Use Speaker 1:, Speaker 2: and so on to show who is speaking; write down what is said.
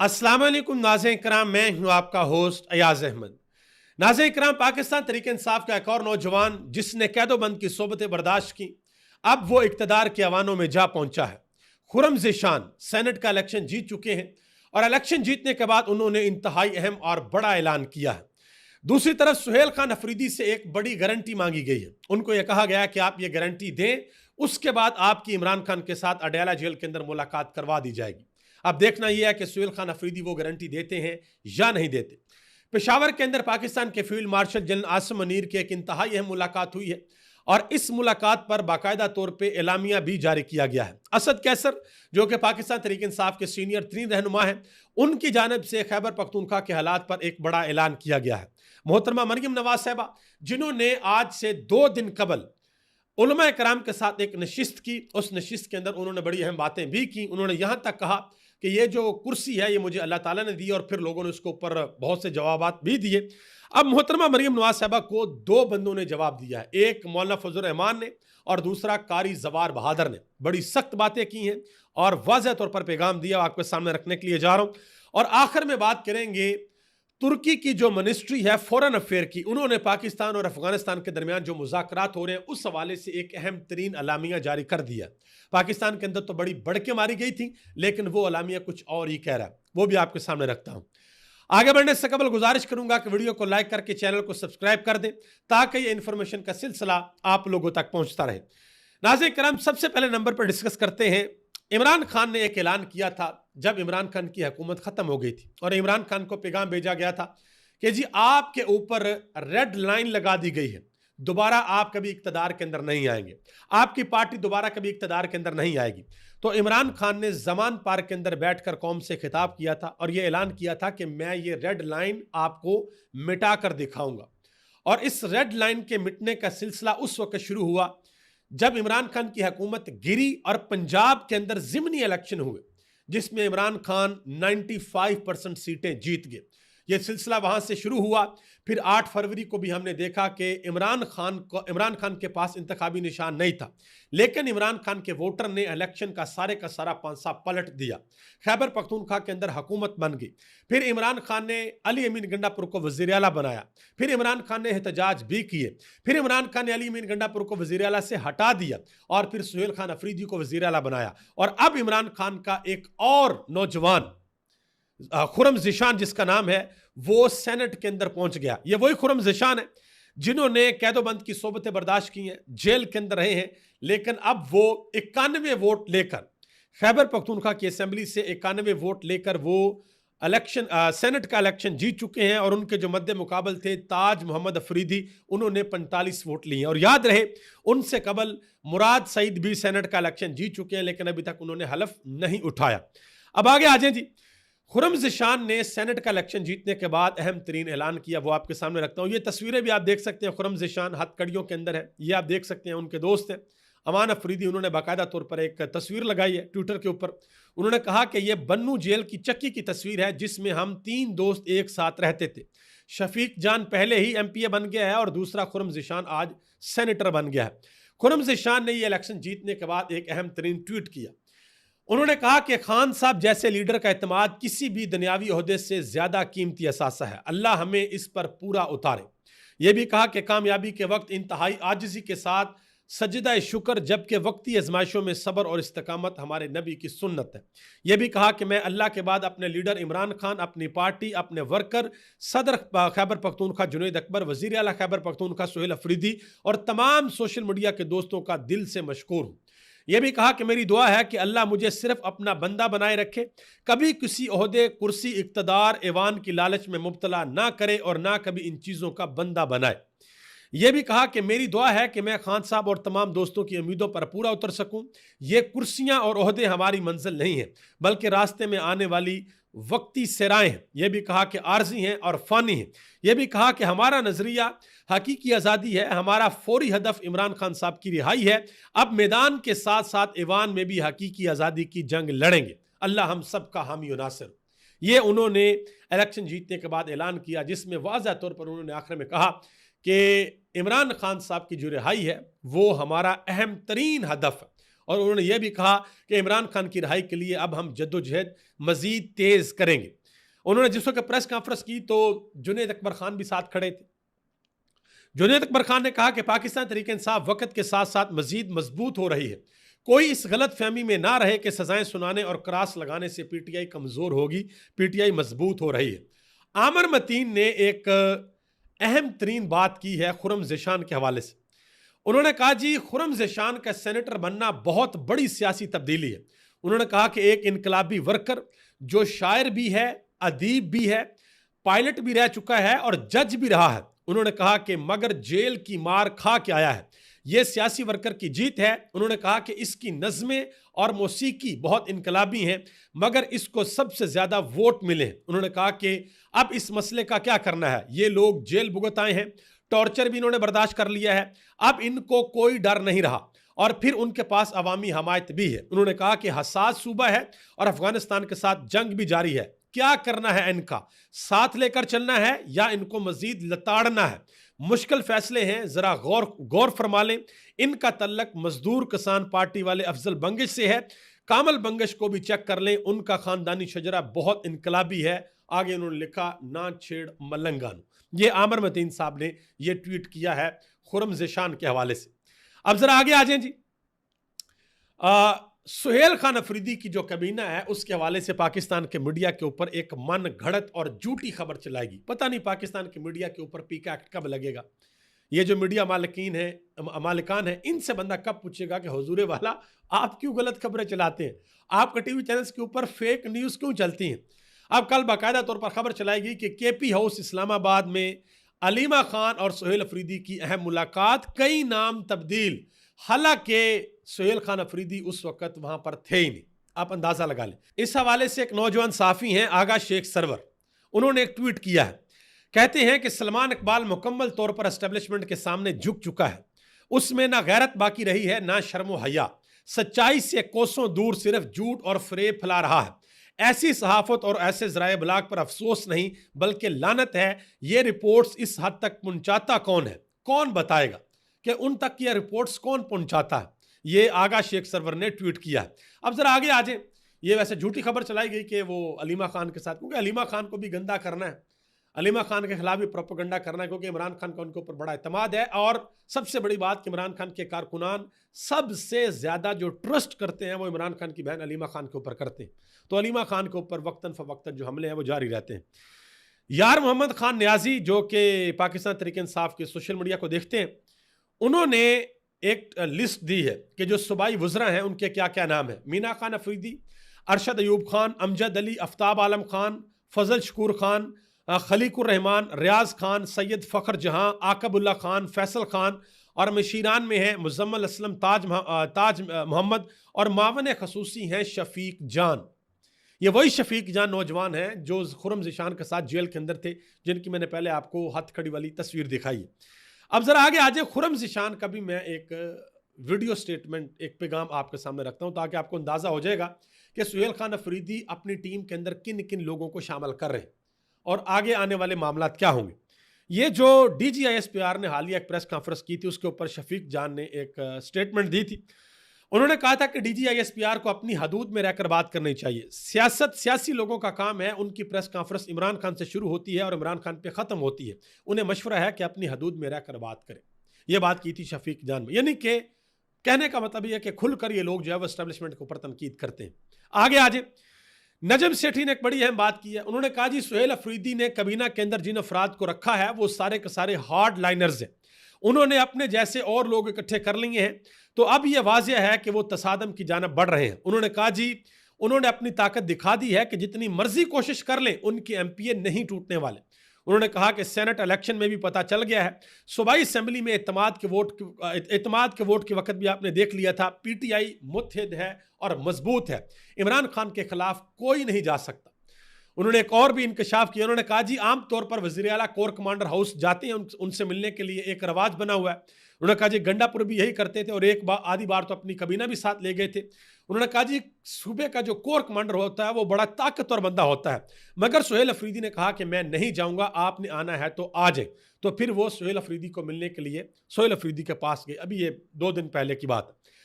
Speaker 1: अस्सलाम वालेकुम नाज़रीन इकराम, मैं हूं आपका होस्ट अयाज अहमद। नाज़रीन इकराम, पाकिस्तान तहरीक इंसाफ का एक और नौजवान जिसने कैदोबंद की सोबतें बर्दाश्त की, अब वो इक्तदार के अवानों में जा पहुंचा है। खुरम ज़ीशान सेनेट का इलेक्शन जीत चुके हैं और इलेक्शन जीतने के बाद उन्होंने इंतहाई अहम और बड़ा ऐलान किया है। दूसरी तरफ सुहेल खान अफरीदी से एक बड़ी गारंटी मांगी गई है। उनको यह कहा गया कि आप ये गारंटी दें, उसके बाद आपकी इमरान खान के साथ अडयाला जेल के अंदर मुलाकात करवा दी जाएगी। अब देखना यह है कि सुहेल खान अफरीदी वो गारंटी देते हैं या नहीं देते। पेशावर के अंदर पाकिस्तान के field marshal general Asim Munir की एक इंतहाई अहम मुलाकात हुई है और इस मुलाकात पर बाकायदा तौर पर एलामिया भी जारी किया गया है। असद कैसर, जो कि पाकिस्तान तहरीक इंसाफ के सीनियर तरीन रहनुमा है, उनकी जानब से खैबर पख्तूनख्वा के हालात पर एक बड़ा ऐलान किया गया है। मोहतरमा मरियम नवाज साहबा, जिन्होंने आज से 2 दिन कबल उलमा कराम के साथ एक नशिस्त की, उस नशिस्त के अंदर उन्होंने बड़ी अहम बातें भी की। उन्होंने यहां तक कहा कि ये जो कुर्सी है ये मुझे अल्लाह ताला ने दी और फिर लोगों ने उसके ऊपर बहुत से जवाबात भी दिए। अब मोहतरमा मरियम नवाज साहबा को 2 बंदों ने जवाब दिया है, एक मौलाना फजल रहमान ने और दूसरा कारी जवार बहादुर ने। बड़ी सख्त बातें की हैं और वाज़ेह तौर पर पैगाम दिया, आपके सामने रखने के लिए जा रहा हूं। और आखिर में बात करेंगे तुर्की की जो मिनिस्ट्री है फॉरेन अफेयर की, उन्होंने पाकिस्तान और अफगानिस्तान के दरमियान जो मुज़ाकरात हो रहे हैं उस हवाले से एक अहम तरीन अलामिया जारी कर दिया। पाकिस्तान के अंदर तो बड़ी बढ़के मारी गई थी, लेकिन वो अलामिया कुछ और ही कह रहा है, वो भी आपके सामने रखता हूं। आगे बढ़ने से कबल गुजारिश करूंगा कि वीडियो को लाइक करके चैनल को सब्सक्राइब कर दें ताकि ये इंफॉर्मेशन का सिलसिला आप लोगों तक पहुंचता रहे। नाज़रीन करम, सबसे पहले नंबर पर डिस्कस करते हैं। इमरान खान ने एक ऐलान किया था जब इमरान खान की हुकूमत खत्म हो गई थी और इमरान खान को पैगाम भेजा गया था कि जी आपके ऊपर रेड लाइन लगा दी गई है, दोबारा आप कभी इक्तदार के अंदर नहीं आएंगे, आपकी पार्टी दोबारा कभी इक्तदार के अंदर नहीं आएगी। तो इमरान खान ने जमान पार्क के अंदर बैठकर कौम से खिताब किया था और यह ऐलान किया था कि मैं ये रेड लाइन आपको मिटा कर दिखाऊंगा। और इस रेड लाइन के मिटने का सिलसिला उस वक्त शुरू हुआ जब इमरान खान की हुकूमत गिरी और पंजाब के अंदर ज़िमनी इलेक्शन हुए जिसमें इमरान खान 95% सीटें जीत गए। यह सिलसिला वहां से शुरू हुआ। फिर 8 फरवरी को भी हमने देखा कि इमरान खान के पास इंतखाबी निशान नहीं था, लेकिन इमरान खान के वोटर ने इलेक्शन का सारा पांसा पलट दिया। खैबर पख्तूनख्वा के अंदर हुकूमत बन गई। फिर इमरान खान ने अली अमीन गंडापुर को वज़ीर आला बनाया। फिर इमरान खान ने एहतजाज भी किए। फिर इमरान खान ने अली अमीन गंडापुर को वज़ीर आला से हटा दिया और फिर सुहेल खान अफरीदी को वज़ीर आला बनाया। और अब इमरान खान का एक और नौजवान खुरम ज़ीशान, जिसका नाम है, वो सेनेट के अंदर पहुंच गया। ये वही खुरम ज़ीशान है जिन्होंने कैदोबंद की सोबतें बर्दाश्त की हैं, जेल के अंदर रहे हैं, लेकिन अब वो 91 वोट लेकर खैबर पख्तूनख्वा की असेंबली से 91 वोट लेकर वो सेनेट का इलेक्शन जीत चुके हैं। और उनके जो मद्दे मुकाबल थे ताज मोहम्मद अफरीदी, उन्होंने 45 वोट लिए। और याद रहे, उनसे कबल मुराद सईद भी सेनेट का इलेक्शन जीत चुके हैं, लेकिन अभी तक उन्होंने हलफ नहीं उठाया। अब आगे आ जाए जी। खुरम ज़ीशान ने सेनेट का इलेक्शन जीतने के बाद अहम तरीन ऐलान किया, वो आपके सामने रखता हूँ। ये तस्वीरें भी आप देख सकते हैं, खुरम ज़ीशान हथकड़ियों के अंदर है, ये आप देख सकते हैं। उनके दोस्त हैं अमान अफरीदी, उन्होंने बाकायदा तौर पर एक तस्वीर लगाई है ट्विटर के ऊपर। उन्होंने कहा कि यह बन्नू जेल की चक्की की तस्वीर है जिसमें हम 3 दोस्त एक साथ रहते थे। शफीक जान पहले ही MPA बन गया है और दूसरा खुरम ज़ीशान आज सेनेटर बन गया है। खुरम ज़ीशान ने यह इलेक्शन जीतने के बाद एक अहम तरीन ट्वीट किया। उन्होंने कहा कि खान साहब जैसे लीडर का एतमाद किसी भी दुनियावी ओहदे से ज्यादा कीमती असासा है, अल्लाह हमें इस पर पूरा उतारे। यह भी कहा कि कामयाबी के वक्त इंतहाई आजिज़ी के साथ सजदा शुक्र, जबकि वक्ती आजमाइशों में सब्र और इस्तकामत हमारे नबी की सुन्नत है। यह भी कहा कि मैं अल्लाह के बाद अपने लीडर इमरान खान, अपनी पार्टी, अपने वर्कर सदर खैबर पख्तूनख्वा जुनैद अकबर, वज़ीर आला खैबर पख्तूनख्वा सुहेल अफरीदी और तमाम सोशल मीडिया के दोस्तों का दिल से मशकूर हूँ। यह भी कहा कि मेरी दुआ है कि अल्लाह मुझे सिर्फ अपना बंदा बनाए रखे, कभी किसी ओहदे, कुर्सी, इक्तदार, ऐवान की लालच में मुब्तला ना करे और ना कभी इन चीज़ों का बंदा बनाए। यह भी कहा कि मेरी दुआ है कि मैं खान साहब और तमाम दोस्तों की उम्मीदों पर पूरा उतर सकूं। ये कुर्सियां और ओहदे हमारी मंजिल नहीं है, बल्कि रास्ते में आने वाली वक्ती सराएं हैं। यह भी कहा कि आर्जी हैं और फानी हैं। यह भी कहा कि हमारा नजरिया हकीकी आज़ादी है, हमारा फौरी हदफ इमरान खान साहब की रिहाई है। अब मैदान के साथ साथ ईवान में भी हकीकी आज़ादी की जंग लड़ेंगे। अल्लाह हम सब का हामी और नासिर। ये उन्होंने इलेक्शन जीतने के बाद ऐलान किया, जिसमें वाज़ह तौर पर उन्होंने आखिर में कहा कि इमरान खान साहब की जो रिहाई है वो हमारा अहम तरीन हदफ है और उन्होंने यह भी कहा कि इमरान खान की रिहाई के लिए अब हम जद्दोजहद मजीद तेज करेंगे। उन्होंने जिस वक्त प्रेस कॉन्फ्रेंस की तो जुनैद अकबर खान भी साथ खड़े थे। जुनैद अकबर खान ने कहा कि पाकिस्तान तहरीक इंसाफ वक्त के साथ साथ मजीद मजबूत हो रही है। कोई इस गलत फहमी में ना रहे कि सजाएं सुनाने और क्रास लगाने से पीटीआई कमजोर होगी, पीटीआई मजबूत हो रही है। आमिर मतीन ने एक अहम तरीन बात की है खुर्रम ज़ेशान के हवाले से। उन्होंने कहा जी खुर्रम ज़ेशान का सेनेटर बनना बहुत बड़ी सियासी तब्दीली है। उन्होंने कहा कि एक इनकलाबी वर्कर जो शायर भी है, अदीब भी है, पायलट भी रह चुका है और जज भी रहा है, उन्होंने कहा कि मगर जेल की मार खा के आया है। यह सियासी वर्कर की जीत है। उन्होंने कहा कि इसकी नज़में और मौसीकी बहुत इनकलाबी हैं, मगर इसको सबसे ज़्यादा वोट मिले हैं। उन्होंने कहा कि अब इस मसले का क्या करना है। ये लोग जेल भुगत आए हैं, टॉर्चर भी इन्होंने बर्दाश्त कर लिया है, अब इनको कोई डर नहीं रहा और फिर उनके पास अवामी हमायत भी है। उन्होंने कहा कि हसास सूबा है और अफगानिस्तान के साथ जंग भी जारी है। क्या करना है इनका, साथ लेकर चलना है या इनको मजीद लताड़ना है। मुश्किल फैसले हैं, जरा गौर फरमा लें। इनका तल्लक मजदूर किसान पार्टी वाले अफजल बंगिश से है। कामल बंगिश को भी चेक कर लें, उनका खानदानी शजरा बहुत इनकलाबी है। आगे उन्होंने लिखा ना छेड़ मलंगानू। ये आमिर मतीन साहब ने यह ट्वीट किया है खुर्रम ज़ेशान के हवाले से। अब जरा आगे आ जाएं जी। सुहेल खान अफरीदी की जो कबीना है उसके हवाले से पाकिस्तान के मीडिया के ऊपर एक मन घड़त और झूठी खबर चलाएगी। पता नहीं पाकिस्तान के मीडिया के ऊपर पीका एक्ट कब लगेगा। ये जो मीडिया मालिकान है इनसे बंदा कब पूछेगा कि हुजूरे वाला आप क्यों गलत खबरें चलाते हैं, आपके टीवी चैनल्स के ऊपर फेक न्यूज क्यों चलती हैं। अब कल बाकायदा तौर पर खबर चलाएगी कि केपी हाउस इस्लामाबाद में अलीमा खान और सुहेल अफरीदी की अहम मुलाकात, कई नाम तब्दील। हालांकि सुहेल खान अफरीदी उस वक्त वहां पर थे ही नहीं, आप अंदाजा लगा लें। इस हवाले से एक नौजवान साफी हैं आगा शेख सरवर, उन्होंने एक ट्वीट किया है। कहते हैं कि सलमान इकबाल मुकम्मल तौर पर एस्टेब्लिशमेंट के सामने झुक चुका है, उसमें ना गैरत बाकी रही है ना शर्म हया, सच्चाई से कोसों दूर सिर्फ झूठ और फरेब फैला रहा है। ऐसी सहाफत और ऐसे जराए बलाग पर अफसोस नहीं बल्कि लानत है। ये रिपोर्ट्स इस हद तक पहुंचाता कौन है, कौन बताएगा कि उन तक ये रिपोर्ट्स कौन पहुंचाता है। ये आगा शेख सरवर ने ट्वीट किया है। अब जरा आगे आ जाए। ये वैसे झूठी खबर चलाई गई कि वो अलीमा खान के साथ, क्योंकि अलीमा खान को भी गंदा करना है, अलीमा खान के खिलाफ भी प्रोपेगेंडा करना है, क्योंकि इमरान खान का उनके ऊपर बड़ा एतमाद है। और सबसे बड़ी बात कि इमरान खान के कारकुनान सबसे ज्यादा जो ट्रस्ट करते हैं वो इमरान खान की बहन अलीमा खान के ऊपर करते हैं। तो अलीमा खान के ऊपर वक्तन फवक्तन जो हमले हैं वो जारी रहते हैं। यार मोहम्मद खान न्याजी जो कि पाकिस्तान तहरीक इंसाफ के सोशल मीडिया को देखते हैं, उन्होंने एक लिस्ट दी है कि जो सूबाई वज़रा हैं उनके क्या क्या नाम है। मीना खान अफरीदी, अरशद अयूब खान, अमजद अली, आफ्ताब आलम खान, फजल शकूर खान, खलीकुर रहमान, रियाज खान, सैयद फ़खर जहां, आकबुल्ला खान, फैसल खान, और मशीरान में है मुजम्मल असलम, ताज मोहम्मद, और मावन खसूसी हैं शफीक जान। ये वही शफीक जान नौजवान हैं जो खुर्रम ज़ेशान के साथ जेल के अंदर थे, जिनकी मैंने पहले आपको हथकड़ी वाली तस्वीर दिखाई। अब जरा आगे आ जाए। खुर्रम ज़ेशान का भी मैं एक वीडियो स्टेटमेंट, एक पैगाम आपके सामने रखता हूं ताकि आपको अंदाजा हो जाएगा कि सुहेल खान अफरीदी अपनी टीम के अंदर किन किन लोगों को शामिल कर रहे हैं और आगे आने वाले मामला क्या होंगे। ये जो DGISPR ने हालिया एक प्रेस कॉन्फ्रेंस की थी उसके ऊपर शफीक जान ने एक स्टेटमेंट दी थी। उन्होंने कहा था कि DGISPR को अपनी हदूद में रहकर बात करनी चाहिए। सियासी लोगों का काम है, उनकी प्रेस कॉन्फ्रेंस इमरान खान से शुरू होती है और इमरान खान पे ख़त्म होती है। उन्हें मशवरा है कि अपनी हदूद में रहकर बात करें। यह बात की थी शफीक जान में, यानी कि कहने का मतलब यह है कि खुलकर ये लोग जो है वो एस्टेब्लिशमेंट के ऊपर तनकीद करते हैं। आगे आ जाए। नजम सेठी ने एक बड़ी अहम बात की है। उन्होंने कहा जी सुहेल अफरीदी ने कबीना के अंदर जिन अफराद को रखा है वो सारे के सारे हार्ड लाइनर्स हैं। उन्होंने अपने जैसे और लोग इकट्ठे कर लिए हैं, तो अब यह वाज़ेह है कि वो तसादम की जानब बढ़ रहे हैं। उन्होंने कहा जी उन्होंने अपनी ताकत दिखा दी है कि जितनी मर्जी कोशिश कर लें उनके MPA नहीं टूटने वाले। उन्होंने कहा कि सेनेट इलेक्शन में भी पता चल गया है, सूबाई असेंबली में एतमाद के वोट के वक्त भी आपने देख लिया था, PTI मुत्तहिद है और मजबूत है, इमरान खान के खिलाफ कोई नहीं जा सकता। उन्होंने एक और भी इंकशाफ किया। उन्होंने कहा जी आमतौर पर वज़ीर आला कोर कमांडर हाउस जाते हैं, उनसे मिलने के लिए एक रवाज बना हुआ है। उन्होंने कहा जी गंडापुर भी यही करते थे और आधी बार तो अपनी कबीना भी साथ ले गए थे। उन्होंने कहा जी सूबे का जो कोर कमांडर होता है वो बड़ा ताकतवर बंदा होता है, मगर सुहेल अफरीदी ने कहा कि मैं नहीं जाऊंगा, आपने आना है तो आ जाए। तो फिर वो सुहेल अफरीदी को मिलने के लिए सुहेल अफरीदी के पास गए। अभी ये 2 दिन पहले की बात है।